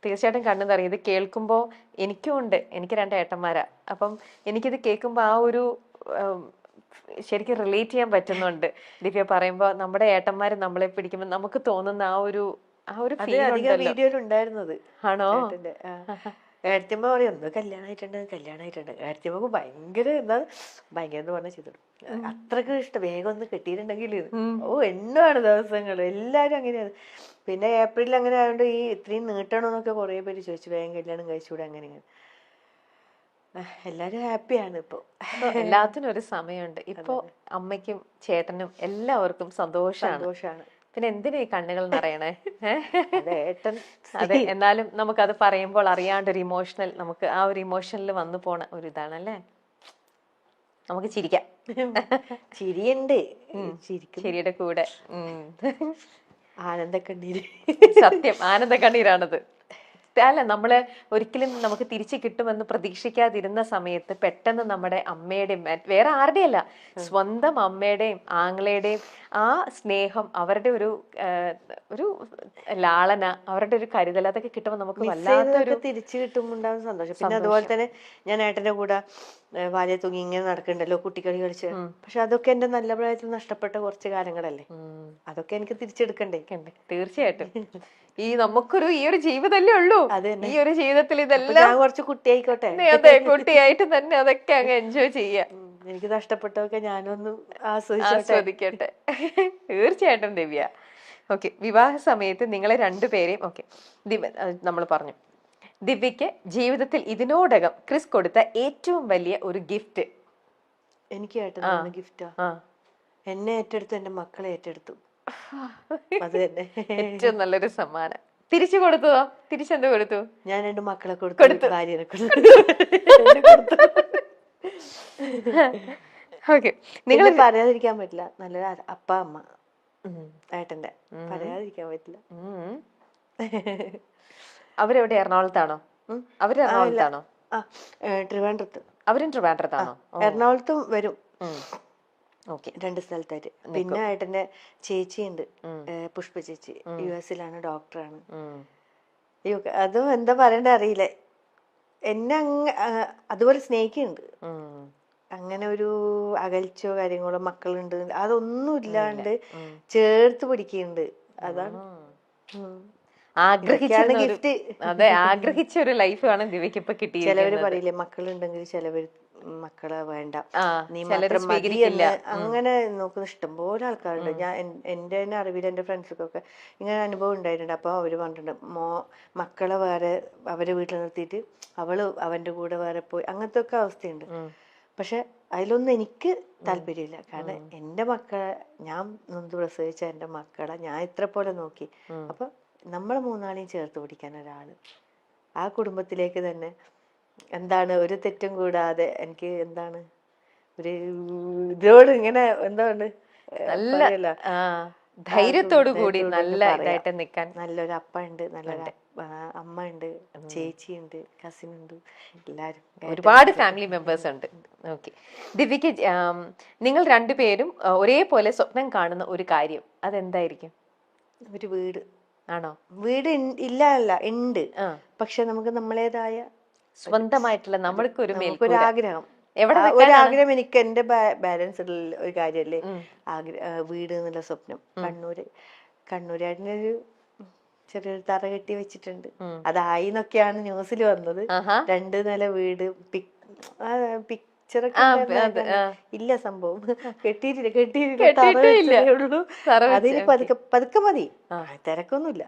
തീർച്ചയായിട്ടും കണ്ണു നിറയും. ഇത് കേൾക്കുമ്പോൾ എനിക്കും ഉണ്ട്, എനിക്ക് 2 ഏട്ടന്മാരാ. അപ്പം എനിക്കിത് കേൾക്കുമ്പോൾ ആ ഒരു ശരിക്കും റിലേറ്റ് ചെയ്യാൻ പറ്റുന്നുണ്ട്. ദിവ്യ പറയുമ്പോൾ നമ്മുടെ ഏട്ടന്മാര് നമ്മളെ പിടിക്കുമ്പോൾ നമുക്ക് തോന്നുന്ന ആ ഒരു ഫീൽ ഉണ്ടല്ലോ. വീഡിയോയിലുണ്ടായിരുന്നത് ആണോ? ഏടത്തിയമ്മ പറയും ഒന്ന് കല്യാണമായിട്ടുണ്ട്. ഏടത്തിയമ്മക്ക് ഭയങ്കര ഭയങ്കര എന്ന് പറഞ്ഞാൽ ചെയ്തു അത്രക്ക് ഇഷ്ടം. വേഗം ഒന്ന് കെട്ടിയിട്ടുണ്ടെങ്കിൽ എണ്ണമാണ് ദിവസങ്ങൾ. എല്ലാരും അങ്ങനെയാണ്. പിന്നെ ഏപ്രിൽ അങ്ങനെ ആയതുകൊണ്ട് ഈ ഇത്രയും നീട്ടണമെന്നൊക്കെ കുറെ പേര് ചോദിച്ചു, വേഗം കല്യാണം കഴിച്ചുകൂടെ അങ്ങനെ ഇങ്ങനെ. എല്ലാരും ഹാപ്പിയാണ് ഇപ്പൊ. എല്ലാത്തിനും ഒരു സമയമുണ്ട്. ഇപ്പൊ അമ്മയ്ക്കും ചേട്ടനും എല്ലാവർക്കും സന്തോഷാണ്. പിന്നെ എന്തിനാ ഈ കണ്ണുകൾ നിറയണേ? അതെ, എന്നാലും നമുക്കത് പറയുമ്പോൾ അറിയാണ്ടൊരു ഇമോഷണൽ, നമുക്ക് ആ ഒരു ഇമോഷനിൽ വന്നു പോണ ഒരു ഇതാണല്ലേ. നമുക്ക് ചിരിക്കാം. ചിരിയുണ്ട്, ചിരിയുടെ കൂടെ ആനന്ദക്കണ്ണീര്. സത്യം, ആനന്ദക്കണ്ണീരാണത്. അല്ല, നമ്മള് ഒരിക്കലും നമുക്ക് തിരിച്ചു കിട്ടുമെന്ന് പ്രതീക്ഷിക്കാതിരുന്ന സമയത്ത് പെട്ടെന്ന് നമ്മുടെ അമ്മയുടെയും വേറെ ആരുടെയും അല്ല, സ്വന്തം അമ്മയുടെയും ആങ്ങളയുടെയും ആ സ്നേഹം, അവരുടെ ഒരു ലാളന, അവരുടെ ഒരു കരുതൽ, അതൊക്കെ കിട്ടുമ്പോൾ നമുക്ക് വല്ലാത്തൊരു തിരിച്ചു കിട്ടുമ്പോൾ ഉണ്ടാകുന്ന സന്തോഷം. പിന്നെ അതുപോലെ തന്നെ ഞാൻ ഏട്ടന്റെ കൂടെ വാലിയ തൂങ്ങി ഇങ്ങനെ നടക്കണ്ടല്ലോ, കുട്ടിക്കളി കളിച്ച്. പക്ഷെ അതൊക്കെ എന്റെ നല്ല പ്രായത്തിൽ നഷ്ടപ്പെട്ട കുറച്ച് കാലങ്ങളല്ലേ. അതൊക്കെ എനിക്ക് തിരിച്ചെടുക്കണ്ടേ? തീർച്ചയായിട്ടും. ഈ ഒരു ജീവിതമല്ലേ ഉള്ളൂ. ഈ ഒരു ജീവിതത്തിൽ ഇതെല്ലാം കുറച്ച് കുട്ടിയായിക്കോട്ടെ. അതെ, കുട്ടിയായിട്ട് തന്നെ അതൊക്കെ അങ്ങ് എൻജോയ് ചെയ്യാം. എനിക്ക് നഷ്ടപ്പെട്ടതൊക്കെ ഞാനൊന്ന് ആസ്വദിക്കട്ടെ. തീർച്ചയായിട്ടും ദിവ്യ. ഓക്കെ, വിവാഹ സമയത്ത് നിങ്ങളെ രണ്ടുപേരെയും നമ്മൾ പറഞ്ഞു. ദിവ്യക്ക് ജീവിതത്തിൽ ഇതിനോടകം ക്രിസ് കൊടുത്ത ഏറ്റവും വലിയ ഒരു ഗിഫ്റ്റ്? എനിക്ക് ഗിഫ്റ്റാ. എന്നെ ഏറ്റെടുത്തു, എന്റെ മക്കളെ ഏറ്റെടുത്തു. അത് തന്നെ ഏറ്റവും നല്ലൊരു സമ്മാനം. തിരിച്ചു കൊടുത്തതോ? തിരിച്ചെന്ത് കൊടുത്തു? ഞാൻ 2 മക്കളെ കൊടുത്തു, ഭാര്യനെ കൊടുത്തു. നിങ്ങൾ പറയാതിരിക്കാൻ പറ്റില്ല, നല്ലൊരു അപ്പ അമ്മ ഏട്ടന്റെ, പറയാതിരിക്കാൻ പറ്റില്ല. അവരെവിടെ? എറണാകുളത്താണോ? അവര് എറണാകുളത്താണോ? ട്രിവാൻഡ്രത്ത്. അവരും ട്രിവാൻഡ്രത്താണോ? എറണാകുളത്തും വരും. 2 സ്ഥലത്തായിട്ട്. പിന്നെ ഏട്ടന്റെ ചേച്ചിയുണ്ട്, പുഷ്പ ചേച്ചി, US-ലാണ്, ഡോക്ടറാണ്. അതും എന്താ പറയണ്ട അറിയില്ല, എന്നെ അതുപോലെ സ്നേഹിക്കുന്നുണ്ട്. അങ്ങനെ ഒരു അകൽച്ചയോ കാര്യങ്ങളോ, മക്കളുണ്ട് അതൊന്നും ഇല്ലാണ്ട് ചേർത്ത് പിടിക്കുന്നുണ്ട്. അതാണ് ഗിഫ്റ്റ്. അതെ, ആഗ്രഹിച്ച ഒരു ലൈഫ് ആണ് ദിവ്യക്ക് ഇപ്പൊ കിട്ടിയത്. ചിലവര് പറയില്ലേ, മക്കളുണ്ടെങ്കിൽ ചിലവര് മക്കളെ വേണ്ട, നീ മാത്രം മതി എന്ന് അങ്ങനെ നോക്കുന്ന ഇഷ്ടംപോലെ ആൾക്കാരുണ്ട്. ഞാൻ എന്റെ തന്നെ അറിവിൽ എന്റെ ഫ്രണ്ട്സൊക്കെ ഇങ്ങനെ അനുഭവം ഉണ്ടായിട്ടുണ്ട്. അപ്പൊ അവര് പറഞ്ഞിട്ടുണ്ട്, മക്കളെ വേറെ അവരെ വീട്ടിൽ നിർത്തിയിട്ട് അവന്റെ കൂടെ വേറെ പോയി, അങ്ങനത്തെ ഒക്കെ അവസ്ഥയുണ്ട്. പക്ഷെ അതിലൊന്നും എനിക്ക് താല്പര്യമില്ല. കാരണം എന്റെ മക്കളെ, ഞാൻ നൊന്ത് പ്രസവിച്ച എന്റെ മക്കളെ ഞാൻ ഇത്ര പോലെ നോക്കി. അപ്പൊ നമ്മളെ 3 ചേർത്ത് പിടിക്കാൻ ഒരാള്, ആ കുടുംബത്തിലേക്ക് തന്നെ എന്താണ് ഒരു തെറ്റും കൂടാതെ, എനിക്ക് എന്താണ് ഒരു ഇതിനോട് ഇങ്ങനെ എന്താണ് നല്ല ധൈര്യത്തോടു കൂടി നല്ല ഇതായിട്ട് നിൽക്കാൻ നല്ലൊരു അപ്പ ഉണ്ട്, നല്ലൊരു അമ്മ ഉണ്ട്, ചേച്ചിയുണ്ട്, കസിൻ ഉണ്ട്, എല്ലാരും ഒരുപാട് ഫാമിലി മെമ്പേഴ്സ് ഉണ്ട്. ഓക്കെ, ദിവ്യക്ക് നിങ്ങൾ രണ്ടുപേരും ഒരേപോലെ സ്വപ്നം കാണുന്ന ഒരു കാര്യം അതെന്തായിരിക്കും? ഒരു വീട്. ആണോ? വീട് ഇല്ല അല്ല, ഉണ്ട്. പക്ഷെ നമുക്ക് നമ്മളേതായ സ്വന്തമായിട്ടുള്ള നമുക്കൊരു ആഗ്രഹം, ഒരാഗ്രഹം എനിക്ക് എന്റെ ബാലൻസ് ഒരു കാര്യല്ലേ, വീട് എന്നുള്ള സ്വപ്നം. കണ്ണൂരായിട്ടൊരു ചെറിയൊരു തറ കെട്ടി വെച്ചിട്ടുണ്ട്. അതായി എന്നൊക്കെയാണ് ന്യൂസിൽ വന്നത്. 2 നില വീട്, പിക്ചറൊക്കെ ഇല്ല, സംഭവം കെട്ടിയിട്ടില്ല. ഉള്ളൂ. അതിന് പതുക്കെ മതി, തിരക്കൊന്നുമില്ല.